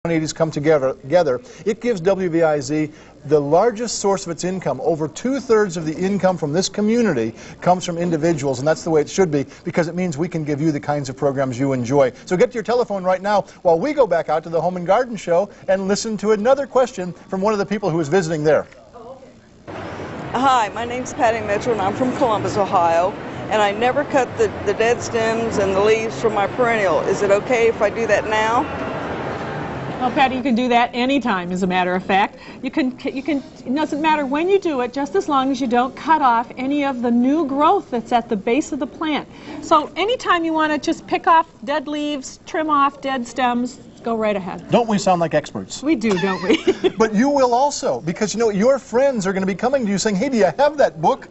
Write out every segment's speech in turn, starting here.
180s come together, it gives WVIZ the largest source of its income. Over 2/3 of the income from this community comes from individuals, and that's the way it should be, because it means we can give you the kinds of programs you enjoy. So get to your telephone right now while we go back out to the Home and Garden Show and listen to another question from one of the people who is visiting there. Hi, my name's Patty Mitchell, and I'm from Columbus, Ohio, and I never cut the dead stems and the leaves from my perennial. Is it okay if I do that now? Well, Patty, you can do that anytime, as a matter of fact. It doesn't matter when you do it, just as long as you don't cut off any of the new growth that's at the base of the plant. So anytime you want to just pick off dead leaves, trim off dead stems, go right ahead. Don't we sound like experts? We do, don't we? But you will also, because you know your friends are going to be coming to you saying, hey, do you have that book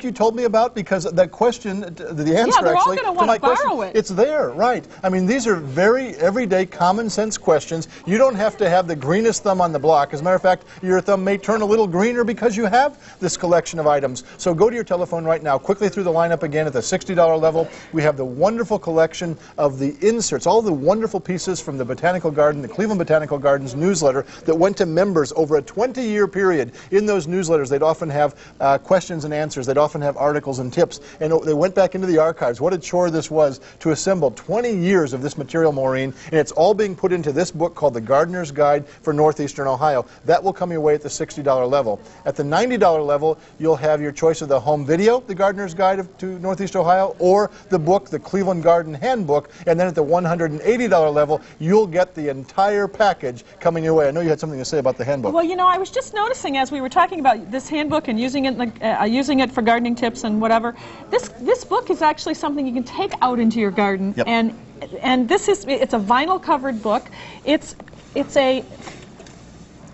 you told me about? Because that question, the answer they're actually all going to want to borrow it. It's there, right. I mean, these are very everyday common sense questions. You don't have to have the greenest thumb on the block. As a matter of fact, your thumb may turn a little greener because you have this collection of items. So go to your telephone right now, quickly through the lineup again at the $60 level. We have the wonderful collection of the inserts, all the wonderful pieces from the Botanical Garden, the Cleveland Botanical Gardens newsletter that went to members over a 20-year period. In those newsletters, they'd often have questions and answers. They'd often have articles and tips. And they went back into the archives. What a chore this was to assemble 20 years of this material, Maureen. And it's all being put into this book called The Gardener's Guide for Northeastern Ohio. That will come your way at the $60 level. At the $90 level, you'll have your choice of the home video, The Gardener's Guide to Northeast Ohio, or the book, The Cleveland Garden Handbook. And then at the $180 level, you'll get the entire package coming your way. I know you had something to say about the handbook. Well, you know, I was just noticing as we were talking about this handbook and using it for gardening tips and whatever. This book is actually something you can take out into your garden, yep. and it's a vinyl covered book. It's a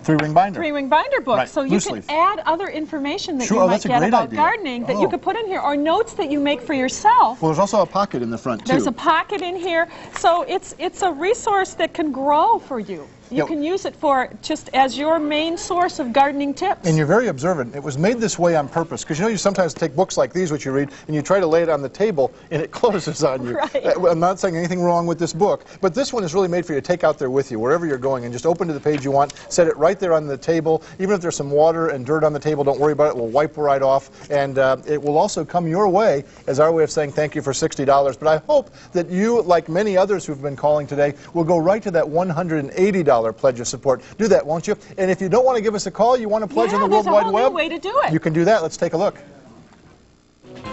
three-ring binder. Three-ring binder book. Right. So you can add other information that you might get about gardening that you could put in here, or notes that you make for yourself. Well, there's also a pocket in the front, too. There's a pocket in here. So it's a resource that can grow for you. You can use it for just as your main source of gardening tips. And you're very observant. It was made this way on purpose, because you know you sometimes take books like these, which you read, and you try to lay it on the table, and it closes on you. Right. I'm not saying anything wrong with this book, but this one is really made for you to take out there with you, wherever you're going, and just open to the page you want, set it right there on the table. Even if there's some water and dirt on the table, don't worry about it. We'll wipe right off, and it will also come your way as our way of saying thank you for $60. But I hope that you, like many others who've been calling today, will go right to that $180 pledge of support. Do that, won't you? And if you don't want to give us a call, you want to pledge on the World Wide Web, there's a whole new way to do it. You can do that. Let's take a look.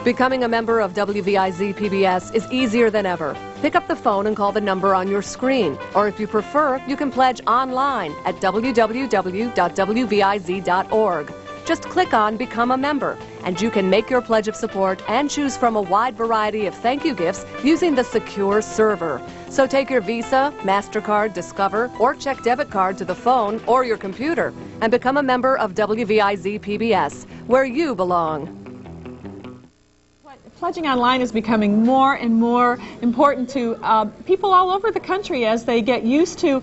Becoming a member of WVIZ PBS is easier than ever. Pick up the phone and call the number on your screen. Or if you prefer, you can pledge online at www.wviz.org. Just click on Become a Member, and you can make your pledge of support and choose from a wide variety of thank you gifts using the secure server. So take your Visa, MasterCard, Discover, or check debit card to the phone or your computer and become a member of WVIZ PBS, where you belong. Pledging online is becoming more and more important to people all over the country as they get used to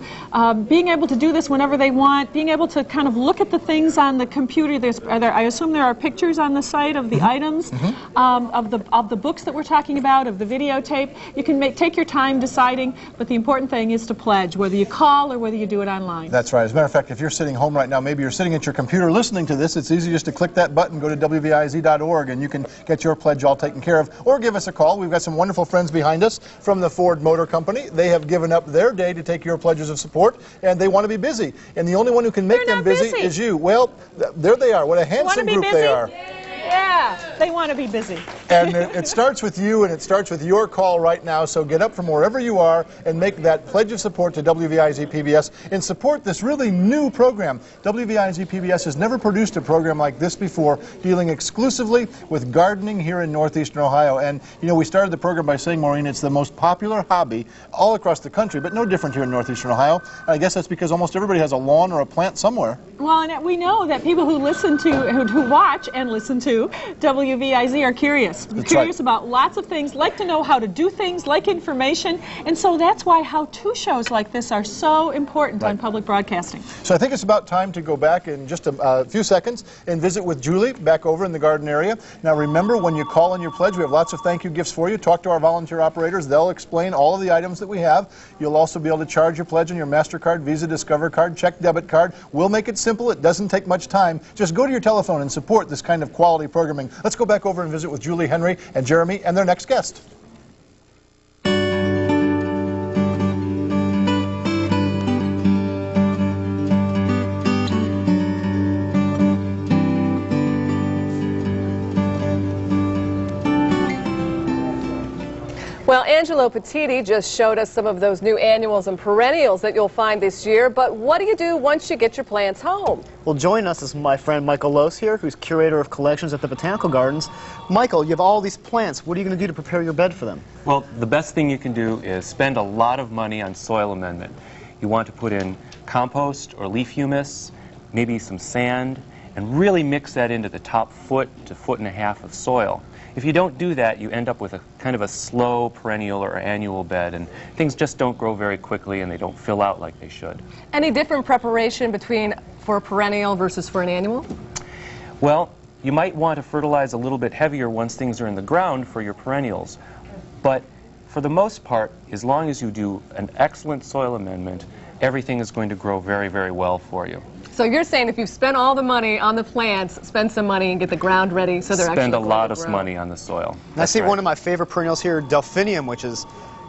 being able to do this whenever they want, being able to kind of look at the things on the computer. I assume there are pictures on the site of the items, of the books that we're talking about, of the videotape. You can take your time deciding, but the important thing is to pledge, whether you call or whether you do it online. That's right. As a matter of fact, if you're sitting home right now, maybe you're sitting at your computer listening to this, it's easy just to click that button, go to WVIZ.org, and you can get your pledge all taken care of. Or give us a call. We've got some wonderful friends behind us from the Ford Motor Company. They have given up their day to take your pledges of support, and they want to be busy. And the only one who can make them busy is you. Well, there they are. What a handsome group they are. Yeah, they want to be busy. And it starts with you, and it starts with your call right now. So get up from wherever you are and make that pledge of support to WVIZ PBS and support this really new program. WVIZ PBS has never produced a program like this before, dealing exclusively with gardening here in Northeastern Ohio. And, you know, we started the program by saying, Maureen, it's the most popular hobby all across the country, but no different here in Northeastern Ohio. And I guess that's because almost everybody has a lawn or a plant somewhere. Well, and we know that people who watch and listen to to WVIZ are curious. Curious about lots of things, like to know how to do things, like information, and so that's why how-to shows like this are so important on public broadcasting. So I think it's about time to go back in just a few seconds and visit with Julie back over in the garden area. Now remember, when you call in your pledge, we have lots of thank you gifts for you. Talk to our volunteer operators. They'll explain all of the items that we have. You'll also be able to charge your pledge on your MasterCard, Visa, Discover card, check, debit card. We'll make it simple. It doesn't take much time. Just go to your telephone and support this kind of quality programming. Let's go back over and visit with Julie, Henry, and Jeremy and their next guest. Well, Angelo Petiti just showed us some of those new annuals and perennials that you'll find this year, but what do you do once you get your plants home? Well, join us is my friend Michael Lose here, who's curator of collections at the Botanical Gardens. Michael, you have all these plants. What are you going to do to prepare your bed for them? Well, the best thing you can do is spend a lot of money on soil amendment. You want to put in compost or leaf humus, maybe some sand, and really mix that into the top foot to foot and a half of soil. If you don't do that, you end up with a kind of a slow perennial or annual bed, and things just don't grow very quickly and they don't fill out like they should. Any different preparation for a perennial versus for an annual? Well, you might want to fertilize a little bit heavier once things are in the ground for your perennials. But for the most part, as long as you do an excellent soil amendment, everything is going to grow very, very well for you. So you're saying if you've spent all the money on the plants, spend some money and get the ground ready so they're actually spend a lot of grow. money on the soil. And I see one of my favorite perennials here, Delphinium, which is,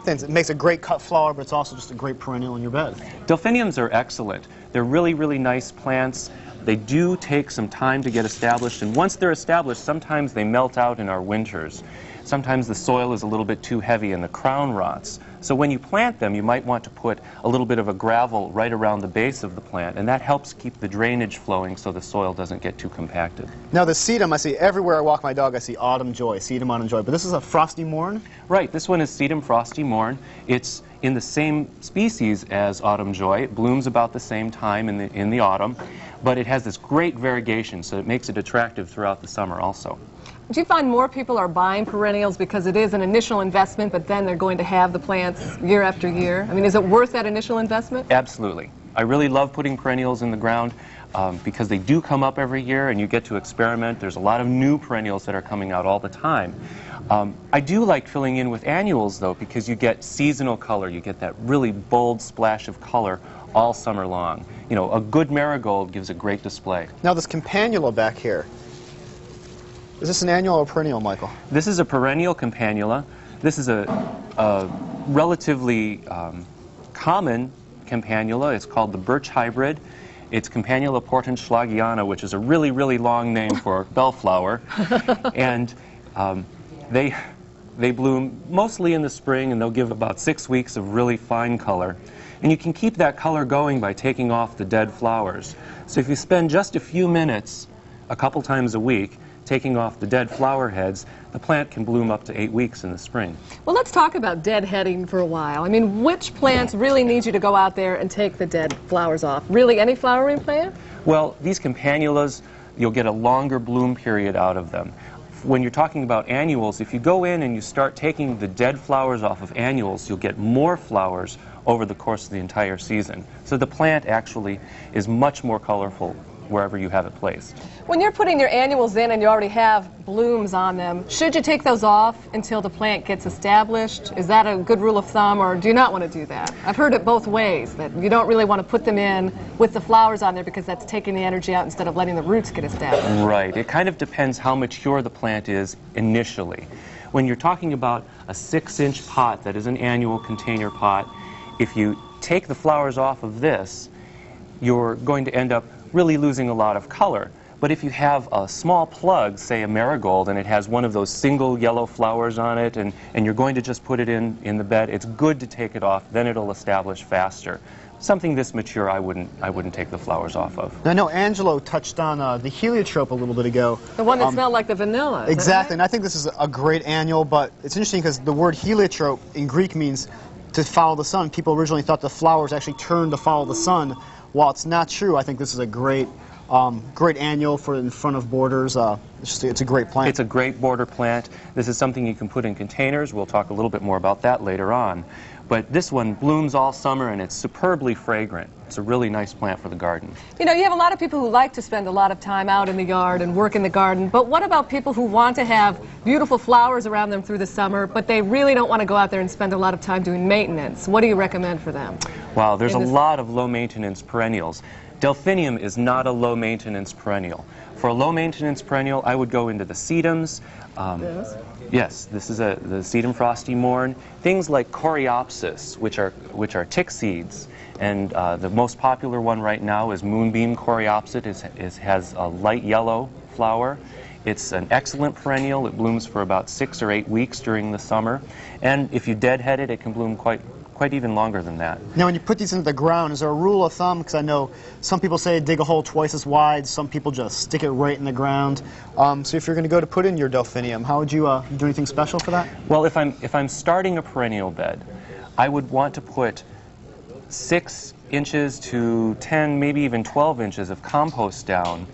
it makes a great cut flower, but it's also just a great perennial in your bed. Delphiniums are excellent. They're really, really nice plants. They do take some time to get established, and once they're established, sometimes they melt out in our winters. Sometimes the soil is a little bit too heavy and the crown rots. So when you plant them, you might want to put a little bit of a gravel right around the base of the plant, and that helps keep the drainage flowing so the soil doesn't get too compacted. Now the sedum, I see everywhere I walk my dog, I see Autumn Joy, sedum Autumn Joy, but this is a Frosty Morn? Right, this one is Sedum Frosty Morn. It's in the same species as Autumn Joy. It blooms about the same time in the autumn, but it has this great variegation, so it makes it attractive throughout the summer also. Do you find more people are buying perennials because it is an initial investment, but then they're going to have the plants year after year? I mean, is it worth that initial investment? Absolutely. I really love putting perennials in the ground because they do come up every year and you get to experiment. There's a lot of new perennials that are coming out all the time. I do like filling in with annuals, though, because you get seasonal color. You get that really bold splash of color all summer long. You know, a good marigold gives a great display. Now this campanula back here, is this an annual or perennial, Michael? This is a perennial campanula. This is a relatively common campanula. It's called the birch hybrid. It's Campanula portenschlagiana, which is a really, really long name for bellflower. And they bloom mostly in the spring, and they'll give about 6 weeks of really fine color. And you can keep that color going by taking off the dead flowers. So if you spend just a few minutes, a couple times a week, taking off the dead flower heads, the plant can bloom up to 8 weeks in the spring. Well, let's talk about deadheading for a while. I mean, which plants really need you to go out there and take the dead flowers off? Really, any flowering plant? Well, these campanulas, you'll get a longer bloom period out of them. When you're talking about annuals, if you go in and you start taking the dead flowers off of annuals, you'll get more flowers over the course of the entire season. So the plant actually is much more colorful wherever you have it placed. When you're putting your annuals in and you already have blooms on them, should you take those off until the plant gets established? Is that a good rule of thumb, or do you not want to do that? I've heard it both ways, that you don't really want to put them in with the flowers on there because that's taking the energy out instead of letting the roots get established. Right. It kind of depends how mature the plant is initially. When you're talking about a 6-inch pot that is an annual container pot, if you take the flowers off of this, you're going to end up really losing a lot of color. But if you have a small plug, say a marigold, and it has one of those single yellow flowers on it, and you're going to just put it in the bed, it's good to take it off, then it'll establish faster. Something this mature, I wouldn't take the flowers off of. Now, I know Angelo touched on the heliotrope a little bit ago. The one that smelled like the vanilla. Exactly, and I think this is a great annual, but it's interesting because the word heliotrope in Greek means to follow the sun. People originally thought the flowers actually turned to follow the sun. While it's not true, I think this is a great Great annual for in front of borders. It's a great plant. It's a great border plant. This is something you can put in containers. We'll talk a little bit more about that later on. But this one blooms all summer, and it's superbly fragrant. It's a really nice plant for the garden. You know, you have a lot of people who like to spend a lot of time out in the yard and work in the garden, but what about people who want to have beautiful flowers around them through the summer, but they really don't want to go out there and spend a lot of time doing maintenance? What do you recommend for them? Wow, there's a lot of low-maintenance perennials. Delphinium is not a low-maintenance perennial. For a low-maintenance perennial, I would go into the sedums. Yes, this is the sedum frosty morn. Things like coreopsis, which are tick seeds, and the most popular one right now is moonbeam coreopsis. It has a light yellow flower. It's an excellent perennial. It blooms for about 6 or 8 weeks during the summer, and if you deadhead it, it can bloom quite even longer than that. Now, when you put these into the ground, is there a rule of thumb? Because I know some people say dig a hole twice as wide. Some people just stick it right in the ground. So if you're going to go to put in your delphinium, how would you do anything special for that? Well, if I'm starting a perennial bed, I would want to put 6 inches to 10, maybe even 12 inches of compost down